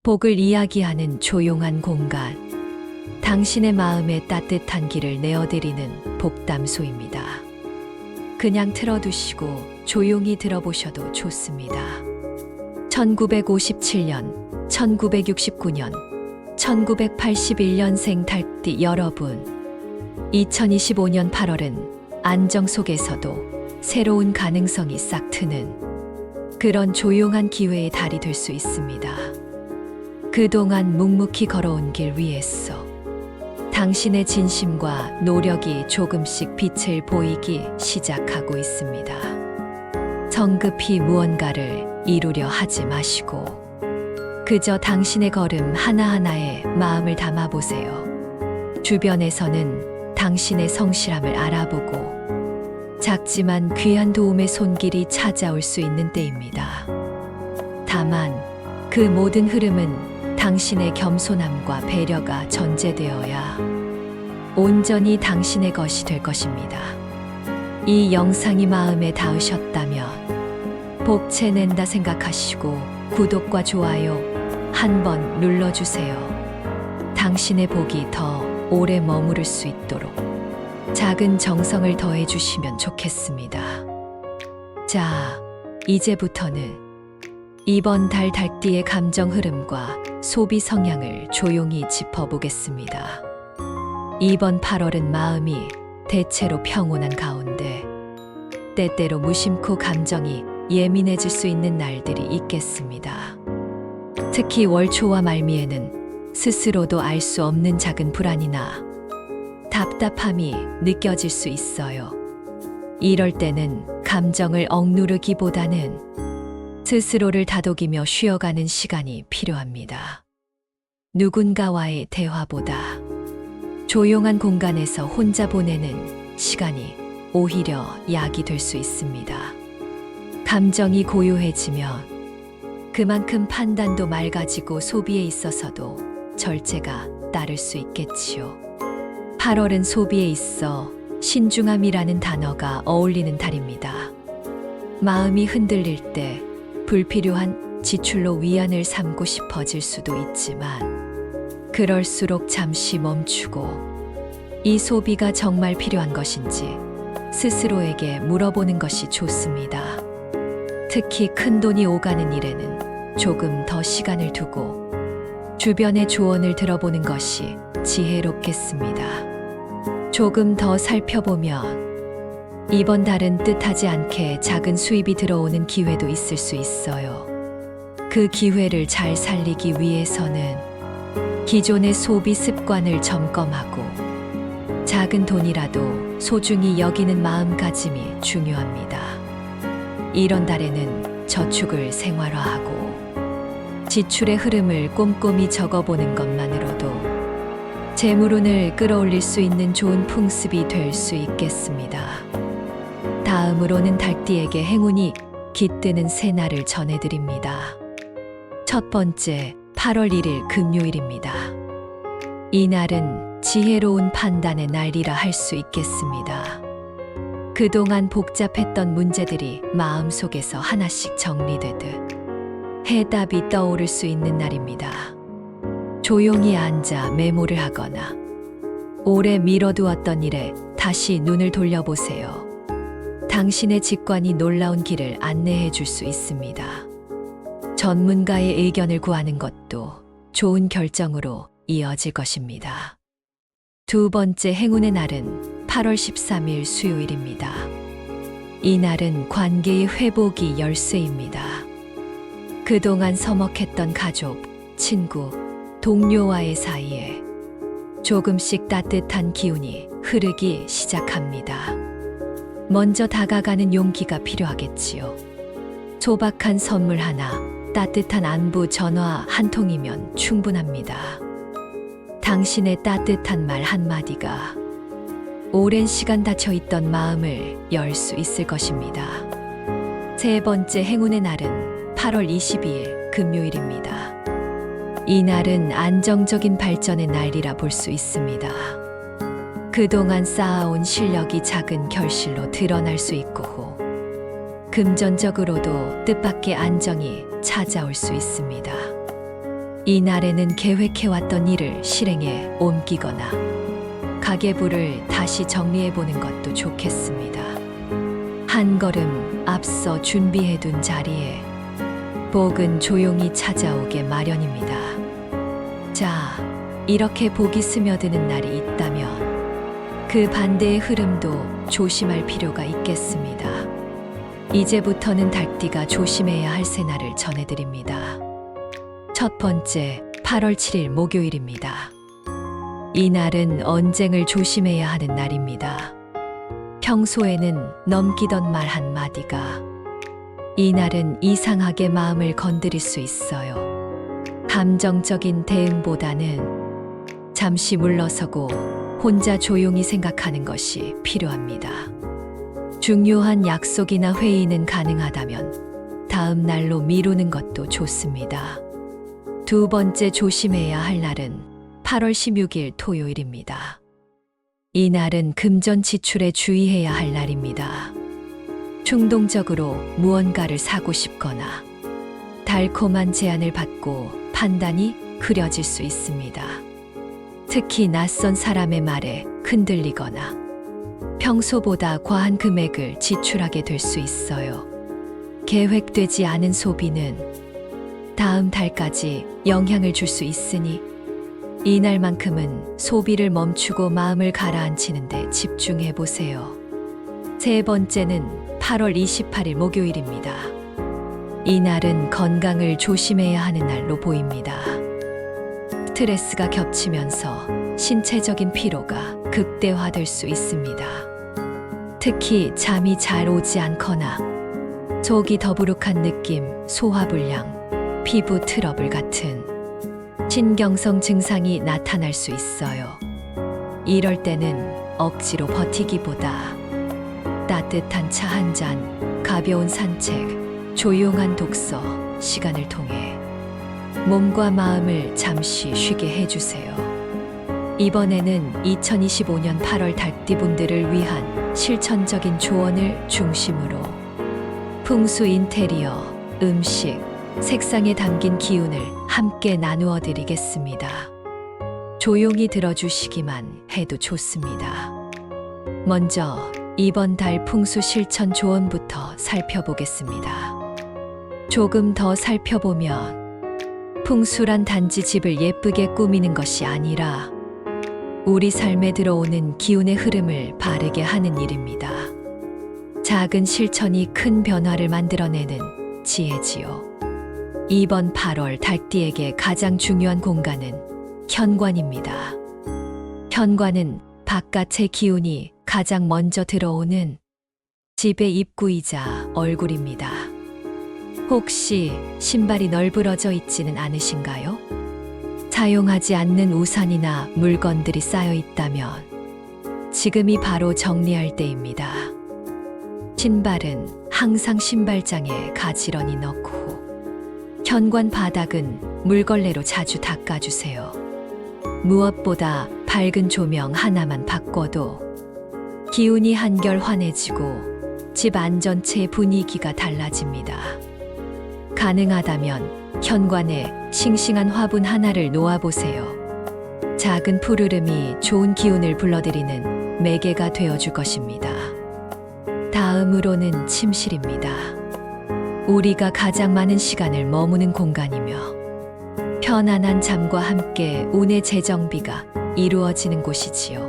복을 이야기하는 조용한 공간. 당신의 마음에 따뜻한 길을 내어드리는 복담소입니다. 그냥 틀어두시고 조용히 들어보셔도 좋습니다. 1957년, 1969년, 1981년생 달띠 여러분. 2025년 8월은 안정 속에서도 새로운 가능성이 싹 트는 그런 조용한 기회의 달이 될 수 있습니다. 그동안 묵묵히 걸어온 길 위에서 당신의 진심과 노력이 조금씩 빛을 보이기 시작하고 있습니다. 성급히 무언가를 이루려 하지 마시고 그저 당신의 걸음 하나하나에 마음을 담아보세요. 주변에서는 당신의 성실함을 알아보고 작지만 귀한 도움의 손길이 찾아올 수 있는 때입니다. 다만 그 모든 흐름은 당신의 겸손함과 배려가 전제되어야 온전히 당신의 것이 될 것입니다. 이 영상이 마음에 닿으셨다면 복채낸다 생각하시고 구독과 좋아요 한번 눌러주세요. 당신의 복이 더 오래 머무를 수 있도록 작은 정성을 더해주시면 좋겠습니다. 자, 이제부터는 이번 달 달띠의 감정 흐름과 소비 성향을 조용히 짚어보겠습니다. 이번 8월은 마음이 대체로 평온한 가운데 때때로 무심코 감정이 예민해질 수 있는 날들이 있겠습니다. 특히 월 초와 말미에는 스스로도 알 수 없는 작은 불안이나 답답함이 느껴질 수 있어요. 이럴 때는 감정을 억누르기보다는 스스로를 다독이며 쉬어가는 시간이 필요합니다. 누군가와의 대화보다 조용한 공간에서 혼자 보내는 시간이 오히려 약이 될 수 있습니다. 감정이 고요해지면 그만큼 판단도 맑아지고 소비에 있어서도 절제가 따를 수 있겠지요. 8월은 소비에 있어 신중함이라는 단어가 어울리는 달입니다. 마음이 흔들릴 때 불필요한 지출로 위안을 삼고 싶어질 수도 있지만 그럴수록 잠시 멈추고 이 소비가 정말 필요한 것인지 스스로에게 물어보는 것이 좋습니다. 특히 큰돈이 오가는 일에는 조금 더 시간을 두고 주변의 조언을 들어보는 것이 지혜롭겠습니다. 조금 더 살펴보면 이번 달은 뜻하지 않게 작은 수입이 들어오는 기회도 있을 수 있어요. 그 기회를 잘 살리기 위해서는 기존의 소비 습관을 점검하고 작은 돈이라도 소중히 여기는 마음가짐이 중요합니다. 이런 달에는 저축을 생활화하고 지출의 흐름을 꼼꼼히 적어보는 것만으로도 재물운을 끌어올릴 수 있는 좋은 풍습이 될 수 있겠습니다. 다음으로는 달띠에게 행운이 깃드는 새날을 전해드립니다. 첫 번째, 8월 1일 금요일입니다. 이날은 지혜로운 판단의 날이라 할 수 있겠습니다. 그동안 복잡했던 문제들이 마음속에서 하나씩 정리되듯 해답이 떠오를 수 있는 날입니다. 조용히 앉아 메모를 하거나 오래 미뤄두었던 일에 다시 눈을 돌려보세요. 당신의 직관이 놀라운 길을 안내해 줄 수 있습니다. 전문가의 의견을 구하는 것도 좋은 결정으로 이어질 것입니다. 두 번째 행운의 날은 8월 13일 수요일입니다. 이 날은 관계의 회복이 열쇠입니다. 그동안 서먹했던 가족, 친구, 동료와의 사이에 조금씩 따뜻한 기운이 흐르기 시작합니다. 먼저 다가가는 용기가 필요하겠지요. 소박한 선물 하나, 따뜻한 안부 전화 한 통이면 충분합니다. 당신의 따뜻한 말 한마디가 오랜 시간 닫혀있던 마음을 열 수 있을 것입니다. 세 번째 행운의 날은 8월 22일 금요일입니다. 이 날은 안정적인 발전의 날이라 볼 수 있습니다. 그동안 쌓아온 실력이 작은 결실로 드러날 수 있고 금전적으로도 뜻밖의 안정이 찾아올 수 있습니다. 이날에는 계획해왔던 일을 실행에 옮기거나 가계부를 다시 정리해보는 것도 좋겠습니다. 한 걸음 앞서 준비해둔 자리에 복은 조용히 찾아오게 마련입니다. 자, 이렇게 복이 스며드는 날이 있다면 그 반대의 흐름도 조심할 필요가 있겠습니다. 이제부터는 달띠가 조심해야 할 새날을 전해드립니다. 첫 번째, 8월 7일 목요일입니다. 이날은 언쟁을 조심해야 하는 날입니다. 평소에는 넘기던 말 한마디가 이날은 이상하게 마음을 건드릴 수 있어요. 감정적인 대응보다는 잠시 물러서고 혼자 조용히 생각하는 것이 필요합니다. 중요한 약속이나 회의는 가능하다면 다음 날로 미루는 것도 좋습니다. 두 번째 조심해야 할 날은 8월 16일 토요일입니다. 이날은 금전 지출에 주의해야 할 날입니다. 충동적으로 무언가를 사고 싶거나 달콤한 제안을 받고 판단이 흐려질 수 있습니다. 특히 낯선 사람의 말에 흔들리거나 평소보다 과한 금액을 지출하게 될 수 있어요. 계획되지 않은 소비는 다음 달까지 영향을 줄 수 있으니 이날만큼은 소비를 멈추고 마음을 가라앉히는 데 집중해 보세요. 세 번째는 8월 28일 목요일입니다. 이날은 건강을 조심해야 하는 날로 보입니다. 스트레스가 겹치면서 신체적인 피로가 극대화될 수 있습니다. 특히 잠이 잘 오지 않거나 속이 더부룩한 느낌, 소화불량, 피부 트러블 같은 신경성 증상이 나타날 수 있어요. 이럴 때는 억지로 버티기보다 따뜻한 차 한 잔, 가벼운 산책, 조용한 독서, 시간을 통해 몸과 마음을 잠시 쉬게 해주세요. 이번에는 2025년 8월 달띠분들을 위한 실천적인 조언을 중심으로 풍수 인테리어, 음식, 색상에 담긴 기운을 함께 나누어 드리겠습니다. 조용히 들어주시기만 해도 좋습니다. 먼저 이번 달 풍수 실천 조언부터 살펴보겠습니다. 조금 더 살펴보면 풍수란 단지 집을 예쁘게 꾸미는 것이 아니라 우리 삶에 들어오는 기운의 흐름을 바르게 하는 일입니다. 작은 실천이 큰 변화를 만들어내는 지혜지요. 이번 8월 달띠에게 가장 중요한 공간은 현관입니다. 현관은 바깥의 기운이 가장 먼저 들어오는 집의 입구이자 얼굴입니다. 혹시 신발이 널브러져 있지는 않으신가요? 사용하지 않는 우산이나 물건들이 쌓여 있다면 지금이 바로 정리할 때입니다. 신발은 항상 신발장에 가지런히 넣고 현관 바닥은 물걸레로 자주 닦아주세요. 무엇보다 밝은 조명 하나만 바꿔도 기운이 한결 환해지고 집 안전체의 분위기가 달라집니다. 가능하다면 현관에 싱싱한 화분 하나를 놓아보세요. 작은 푸르름이 좋은 기운을 불러들이는 매개가 되어줄 것입니다. 다음으로는 침실입니다. 우리가 가장 많은 시간을 머무는 공간이며 편안한 잠과 함께 운의 재정비가 이루어지는 곳이지요.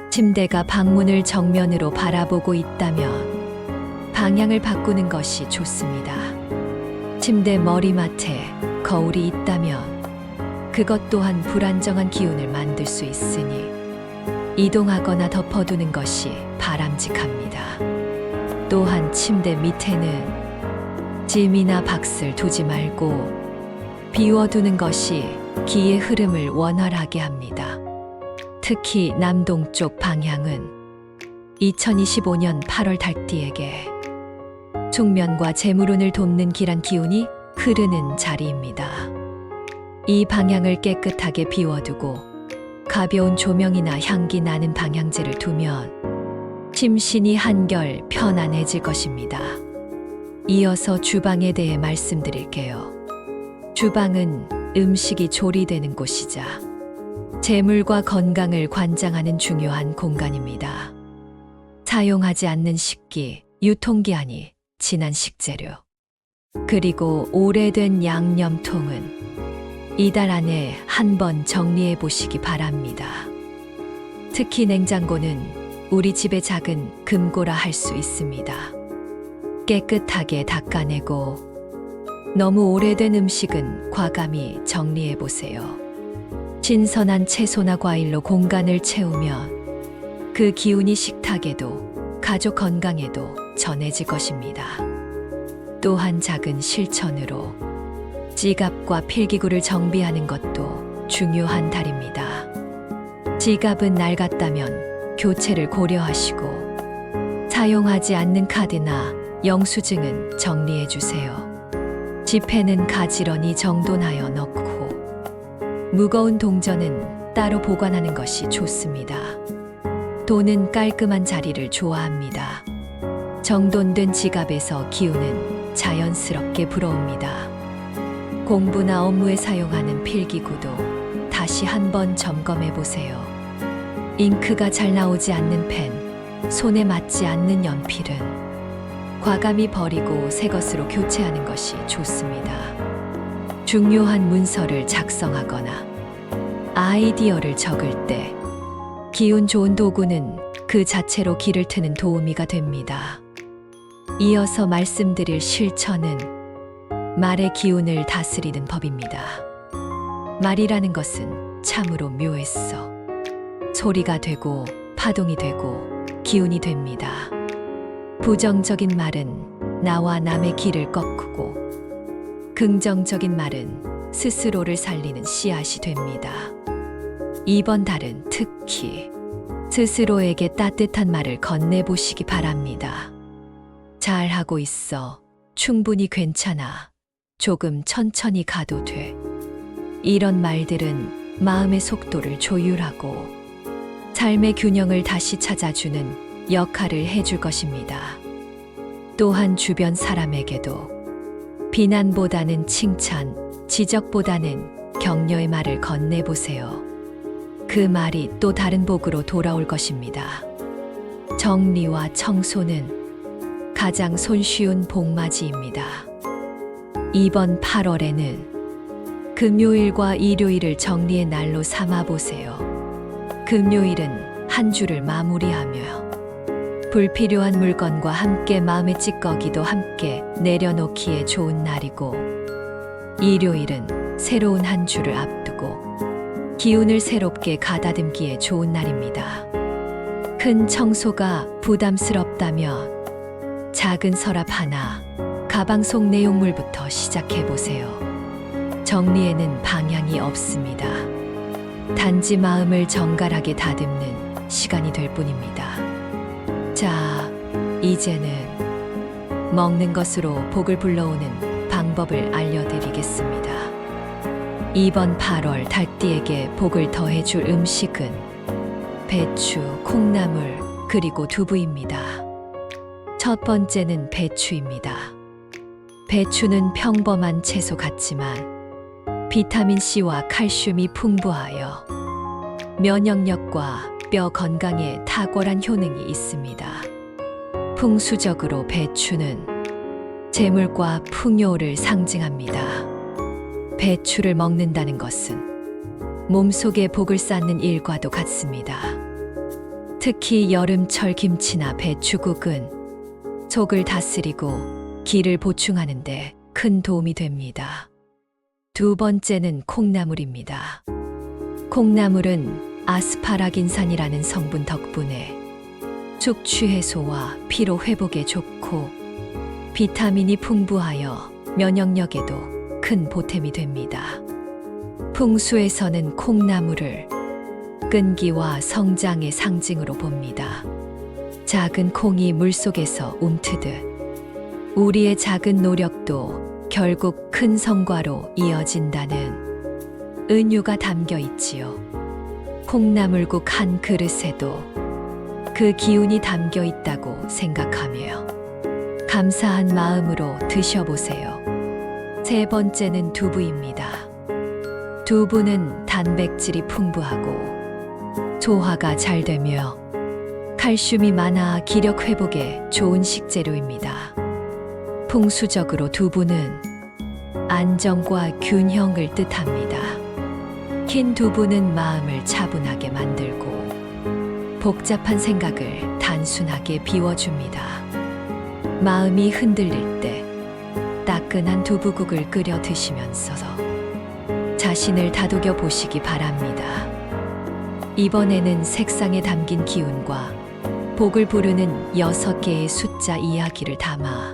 침대가 방문을 정면으로 바라보고 있다면 방향을 바꾸는 것이 좋습니다. 침대 머리맡에 거울이 있다면 그것 또한 불안정한 기운을 만들 수 있으니 이동하거나 덮어두는 것이 바람직합니다. 또한 침대 밑에는 짐이나 박스를 두지 말고 비워두는 것이 기의 흐름을 원활하게 합니다. 특히 남동쪽 방향은 2025년 8월 달띠에게 숙면과 재물운을 돕는 길한 기운이 흐르는 자리입니다. 이 방향을 깨끗하게 비워두고 가벼운 조명이나 향기 나는 방향제를 두면 심신이 한결 편안해질 것입니다. 이어서 주방에 대해 말씀드릴게요. 주방은 음식이 조리되는 곳이자 재물과 건강을 관장하는 중요한 공간입니다. 사용하지 않는 식기, 유통기한이 지난 식재료, 그리고 오래된 양념통은 이달 안에 한번 정리해 보시기 바랍니다. 특히 냉장고는 우리 집의 작은 금고라 할 수 있습니다. 깨끗하게 닦아내고 너무 오래된 음식은 과감히 정리해 보세요. 신선한 채소나 과일로 공간을 채우면 그 기운이 식탁에도 가족 건강에도 전해질 것입니다. 또한 작은 실천으로 지갑과 필기구를 정비하는 것도 중요한 달입니다. 지갑은 낡았다면 교체를 고려하시고 사용하지 않는 카드나 영수증은 정리해 주세요. 지폐는 가지런히 정돈하여 넣고 무거운 동전은 따로 보관하는 것이 좋습니다. 돈은 깔끔한 자리를 좋아합니다. 정돈된 지갑에서 기운은 자연스럽게 불어옵니다. 공부나 업무에 사용하는 필기구도 다시 한번 점검해 보세요. 잉크가 잘 나오지 않는 펜, 손에 맞지 않는 연필은 과감히 버리고 새 것으로 교체하는 것이 좋습니다. 중요한 문서를 작성하거나 아이디어를 적을 때 기운 좋은 도구는 그 자체로 길을 트는 도우미가 됩니다. 이어서 말씀드릴 실천은 말의 기운을 다스리는 법입니다. 말이라는 것은 참으로 묘했어. 소리가 되고 파동이 되고 기운이 됩니다. 부정적인 말은 나와 남의 길을 꺾고 긍정적인 말은 스스로를 살리는 씨앗이 됩니다. 이번 달은 특히 스스로에게 따뜻한 말을 건네보시기 바랍니다. 잘하고 있어. 충분히 괜찮아. 조금 천천히 가도 돼. 이런 말들은 마음의 속도를 조율하고 삶의 균형을 다시 찾아주는 역할을 해줄 것입니다. 또한 주변 사람에게도 비난보다는 칭찬, 지적보다는 격려의 말을 건네보세요. 그 말이 또 다른 복으로 돌아올 것입니다. 정리와 청소는 가장 손쉬운 복맞이입니다. 이번 8월에는 금요일과 일요일을 정리의 날로 삼아 보세요. 금요일은 한 주를 마무리하며 불필요한 물건과 함께 마음의 찌꺼기도 함께 내려놓기에 좋은 날이고, 일요일은 새로운 한 주를 앞두고 기운을 새롭게 가다듬기에 좋은 날입니다. 큰 청소가 부담스럽다면 작은 서랍 하나, 가방 속 내용물부터 시작해 보세요. 정리에는 방향이 없습니다. 단지 마음을 정갈하게 다듬는 시간이 될 뿐입니다. 자, 이제는 먹는 것으로 복을 불러오는 방법을 알려드리겠습니다. 이번 8월 달띠에게 복을 더해줄 음식은 배추, 콩나물, 그리고 두부입니다. 첫 번째는 배추입니다. 배추는 평범한 채소 같지만 비타민C와 칼슘이 풍부하여 면역력과 뼈 건강에 탁월한 효능이 있습니다. 풍수적으로 배추는 재물과 풍요를 상징합니다. 배추를 먹는다는 것은 몸속에 복을 쌓는 일과도 같습니다. 특히 여름철 김치나 배추국은 속을 다스리고 기를 보충하는 데 큰 도움이 됩니다. 두 번째는 콩나물입니다. 콩나물은 아스파라긴산이라는 성분 덕분에 숙취 해소와 피로 회복에 좋고 비타민이 풍부하여 면역력에도 큰 보탬이 됩니다. 풍수에서는 콩나물을 끈기와 성장의 상징으로 봅니다. 작은 콩이 물속에서 움트듯 우리의 작은 노력도 결국 큰 성과로 이어진다는 은유가 담겨 있지요. 콩나물국 한 그릇에도 그 기운이 담겨 있다고 생각하며 감사한 마음으로 드셔보세요. 세 번째는 두부입니다. 두부는 단백질이 풍부하고 소화가 잘 되며 칼슘이 많아 기력 회복에 좋은 식재료입니다. 풍수적으로 두부는 안정과 균형을 뜻합니다. 흰 두부는 마음을 차분하게 만들고 복잡한 생각을 단순하게 비워줍니다. 마음이 흔들릴 때 따끈한 두부국을 끓여 드시면서 자신을 다독여 보시기 바랍니다. 이번에는 색상에 담긴 기운과 복을 부르는 6개의 숫자 이야기를 담아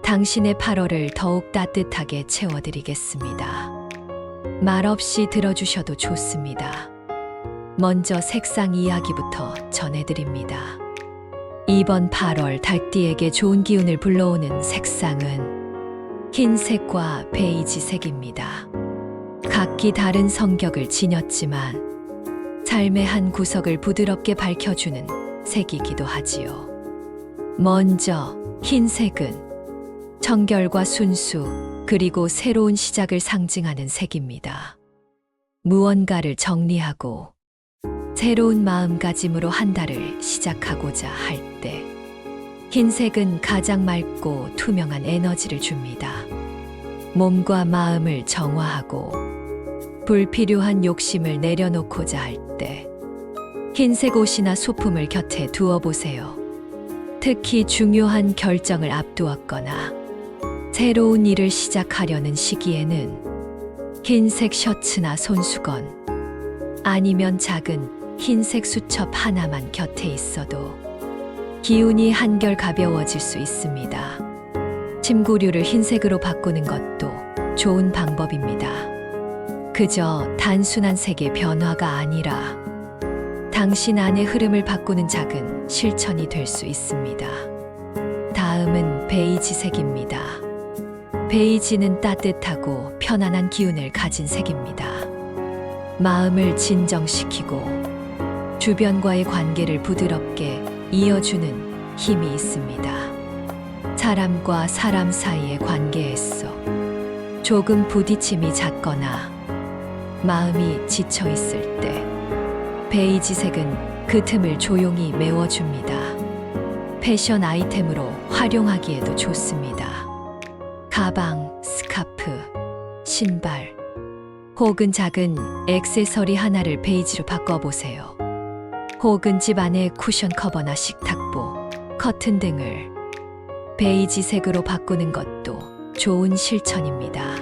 당신의 8월을 더욱 따뜻하게 채워드리겠습니다. 말없이 들어주셔도 좋습니다. 먼저 색상 이야기부터 전해드립니다. 이번 8월 닭띠에게 좋은 기운을 불러오는 색상은 흰색과 베이지색입니다. 각기 다른 성격을 지녔지만 삶의 한 구석을 부드럽게 밝혀주는 색이기도 하지요. 먼저 흰색은 청결과 순수, 그리고 새로운 시작을 상징하는 색입니다. 무언가를 정리하고 새로운 마음가짐으로 한 달을 시작하고자 할 때 흰색은 가장 맑고 투명한 에너지를 줍니다. 몸과 마음을 정화하고 불필요한 욕심을 내려놓고자 할 때 흰색 옷이나 소품을 곁에 두어 보세요. 특히 중요한 결정을 앞두었거나 새로운 일을 시작하려는 시기에는 흰색 셔츠나 손수건 아니면 작은 흰색 수첩 하나만 곁에 있어도 기운이 한결 가벼워질 수 있습니다. 침구류를 흰색으로 바꾸는 것도 좋은 방법입니다. 그저 단순한 색의 변화가 아니라 당신 안의 흐름을 바꾸는 작은 실천이 될 수 있습니다. 다음은 베이지색입니다. 베이지는 따뜻하고 편안한 기운을 가진 색입니다. 마음을 진정시키고 주변과의 관계를 부드럽게 이어주는 힘이 있습니다. 사람과 사람 사이의 관계에서 조금 부딪힘이 잦거나 마음이 지쳐 있을 때 베이지색은 그 틈을 조용히 메워줍니다. 패션 아이템으로 활용하기에도 좋습니다. 가방, 스카프, 신발, 혹은 작은 액세서리 하나를 베이지로 바꿔보세요. 혹은 집안의 쿠션 커버나 식탁보, 커튼 등을 베이지색으로 바꾸는 것도 좋은 실천입니다.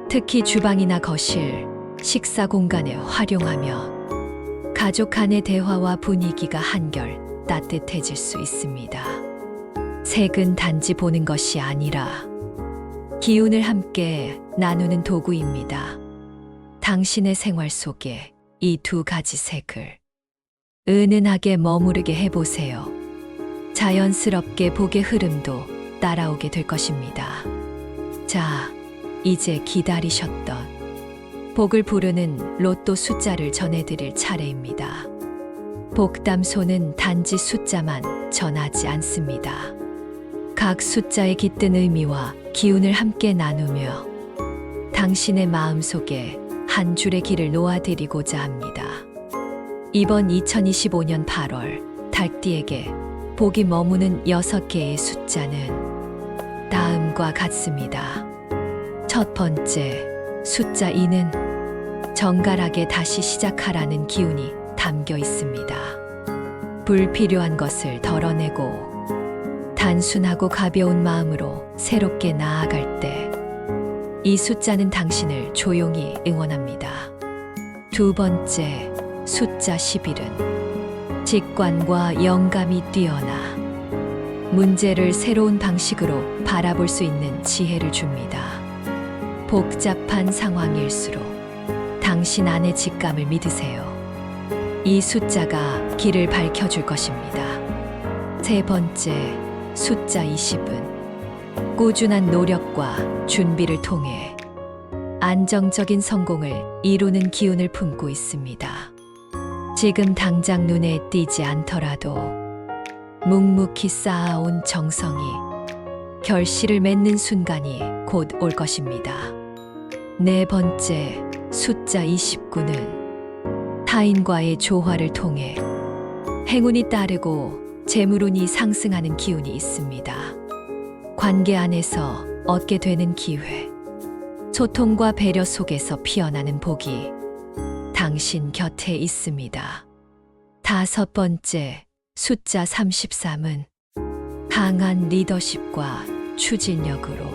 특히 주방이나 거실, 식사 공간에 활용하면 가족 간의 대화와 분위기가 한결 따뜻해질 수 있습니다. 색은 단지 보는 것이 아니라 기운을 함께 나누는 도구입니다. 당신의 생활 속에 이 두 가지 색을 은은하게 머무르게 해보세요. 자연스럽게 복의 흐름도 따라오게 될 것입니다. 자, 이제 기다리셨던 복을 부르는 로또 숫자를 전해드릴 차례입니다. 복담소는 단지 숫자만 전하지 않습니다. 각 숫자의 깃든 의미와 기운을 함께 나누며 당신의 마음속에 한 줄의 길을 놓아드리고자 합니다. 이번 2025년 8월 닭띠에게 복이 머무는 6개의 숫자는 다음과 같습니다. 첫 번째, 숫자 2는 정갈하게 다시 시작하라는 기운이 담겨 있습니다. 불필요한 것을 덜어내고 단순하고 가벼운 마음으로 새롭게 나아갈 때 이 숫자는 당신을 조용히 응원합니다. 두 번째, 숫자 11은 직관과 영감이 뛰어나 문제를 새로운 방식으로 바라볼 수 있는 지혜를 줍니다. 복잡한 상황일수록 당신 안의 직감을 믿으세요. 이 숫자가 길을 밝혀줄 것입니다. 세 번째, 숫자 20은 꾸준한 노력과 준비를 통해 안정적인 성공을 이루는 기운을 품고 있습니다. 지금 당장 눈에 띄지 않더라도 묵묵히 쌓아온 정성이 결실을 맺는 순간이 곧 올 것입니다. 네 번째, 숫자 29는 타인과의 조화를 통해 행운이 따르고 재물운이 상승하는 기운이 있습니다. 관계 안에서 얻게 되는 기회, 소통과 배려 속에서 피어나는 복이 당신 곁에 있습니다. 5번째, 숫자 33은 강한 리더십과 추진력으로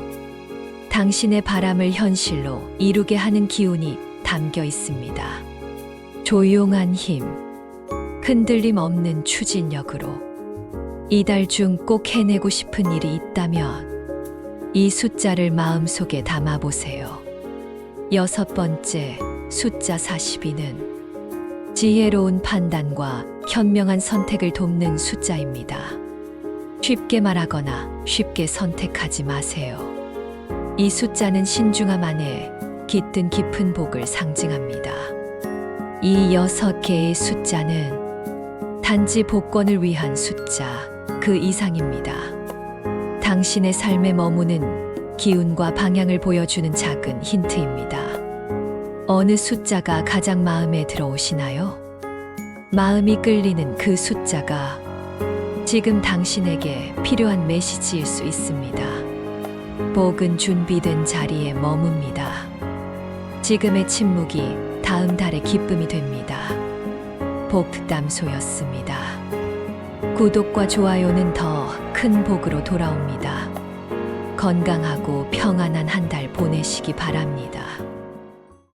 당신의 바람을 현실로 이루게 하는 기운이 담겨 있습니다. 조용한 힘, 흔들림 없는 추진력으로 이달 중 꼭 해내고 싶은 일이 있다면 이 숫자를 마음속에 담아보세요. 6번째, 숫자 42는 지혜로운 판단과 현명한 선택을 돕는 숫자입니다. 쉽게 말하거나 쉽게 선택하지 마세요. 이 숫자는 신중함 안에 깃든 깊은 복을 상징합니다. 이 6개의 숫자는 단지 복권을 위한 숫자 그 이상입니다. 당신의 삶에 머무는 기운과 방향을 보여주는 작은 힌트입니다. 어느 숫자가 가장 마음에 들어오시나요? 마음이 끌리는 그 숫자가 지금 당신에게 필요한 메시지일 수 있습니다. 복은 준비된 자리에 머뭅니다. 지금의 침묵이 다음 달의 기쁨이 됩니다. 복담소였습니다. 구독과 좋아요는 더 큰 복으로 돌아옵니다. 건강하고 평안한 한 달 보내시기 바랍니다.